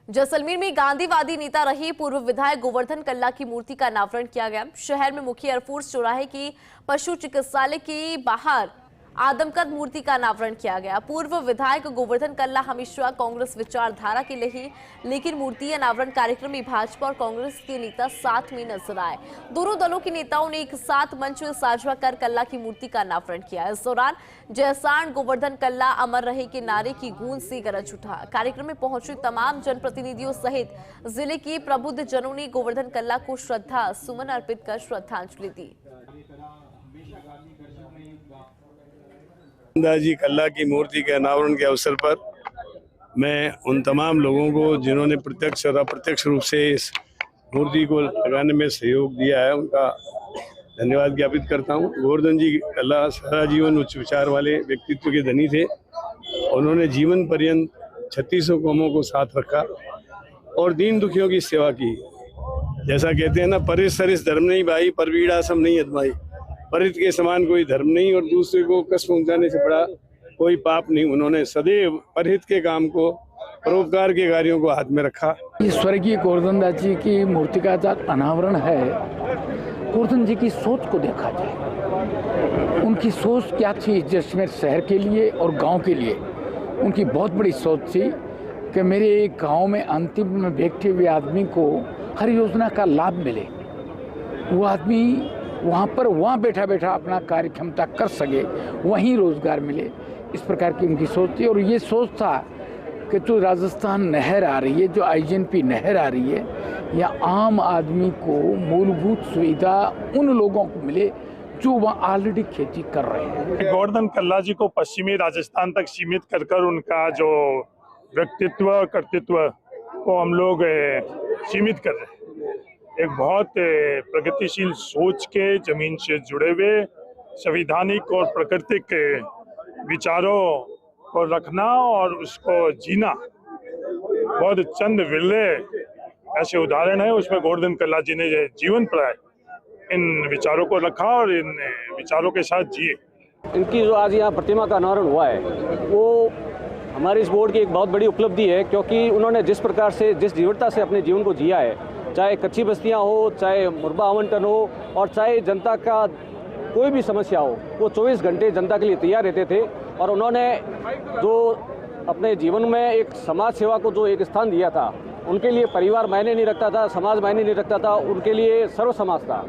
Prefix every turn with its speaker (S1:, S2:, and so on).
S1: जैसलमेर में गांधीवादी नेता रहे पूर्व विधायक गोवर्धन कल्ला की मूर्ति का अनावरण किया गया। शहर में मुख्य एयरफोर्स चौराहे की पशु चिकित्सालय के बाहर आदमकद मूर्ति का अनावरण किया गया। पूर्व विधायक गोवर्धन कल्ला हमेशा कांग्रेस विचारधारा के लिए, लेकिन मूर्ति अनावरण कार्यक्रम में भाजपा और कांग्रेस के नेता साथ में नजर आए। दोनों दलों के नेताओं ने एक साथ मंच साझा कर कल्ला की मूर्ति का अनावरण किया। इस दौरान जयसान गोवर्धन कल्ला अमर रहे के नारे की गूंज से गरज उठा। कार्यक्रम में पहुंचे तमाम जनप्रतिनिधियों सहित जिले के प्रबुद्ध जनों ने गोवर्धन कल्ला को श्रद्धा सुमन अर्पित कर श्रद्धांजलि दी।
S2: जी कल्ला की मूर्ति के अनावरण के अवसर पर मैं उन तमाम लोगों को जिन्होंने प्रत्यक्ष और अप्रत्यक्ष रूप से इस मूर्ति को लगाने में सहयोग दिया है, उनका धन्यवाद ज्ञापित करता हूं। गोवर्धन जी कल्ला सारा जीवन उच्च विचार वाले व्यक्तित्व के धनी थे। उन्होंने जीवन पर्यंत 3600 कौमों को साथ रखा और दीन दुखियों की सेवा की। जैसा कहते हैं ना, परिस सरिस धर्म नहीं भाई, परवीड़ा सम नहीं अदमाई। परित के समान कोई धर्म नहीं और दूसरे को कष्ट पहुंचाने से बड़ा कोई पाप नहीं। उन्होंने सदैव परहित के काम को, परोपकार के कार्यों को हाथ में रखा।
S3: स्वर्गीय गोवर्धन दास जी की मूर्ति का अनावरण है। गोवर्धन जी की सोच को देखा जाए, उनकी सोच क्या थी जैसलमेर शहर के लिए और गांव के लिए। उनकी बहुत बड़ी सोच थी कि मेरे गांव में अंतिम में बैठे हुए आदमी को हर योजना का लाभ मिले, वो आदमी वहाँ बैठा बैठा अपना कार्य क्षमता कर सके, वहीं रोजगार मिले। इस प्रकार की उनकी सोच थी। और ये सोच था कि जो राजस्थान नहर आ रही है, जो आईजीएनपी नहर आ रही है, या आम आदमी को मूलभूत सुविधा उन लोगों को मिले जो वहाँ ऑलरेडी खेती कर रहे हैं।
S4: गोवर्धन कल्ला जी को पश्चिमी राजस्थान तक सीमित कर उनका जो व्यक्तित्व और कर्तृत्व को हम लोग सीमित कर रहे हैं। एक बहुत प्रगतिशील सोच के, जमीन से जुड़े हुए संवैधानिक और प्राकृतिक विचारों को रखना और उसको जीना, बहुत चंद विरले ऐसे उदाहरण है। उसमें गोवर्धन कल्ला जी ने जीवन पर इन विचारों को रखा और इन विचारों के साथ जिए।
S5: इनकी जो आज यहाँ प्रतिमा का अनावरण हुआ है, वो हमारे इस बोर्ड की एक बहुत बड़ी उपलब्धि है, क्योंकि उन्होंने जिस प्रकार से, जिस जीवटता से अपने जीवन को जिया है, चाहे कच्ची बस्तियां हो, चाहे मुरबा आवंटन हो और चाहे जनता का कोई भी समस्या हो, वो 24 घंटे जनता के लिए तैयार रहते थे। और उन्होंने जो अपने जीवन में एक समाज सेवा को जो एक स्थान दिया था, उनके लिए परिवार मायने नहीं रखता था, समाज मायने नहीं रखता था, उनके लिए सर्व समाज था।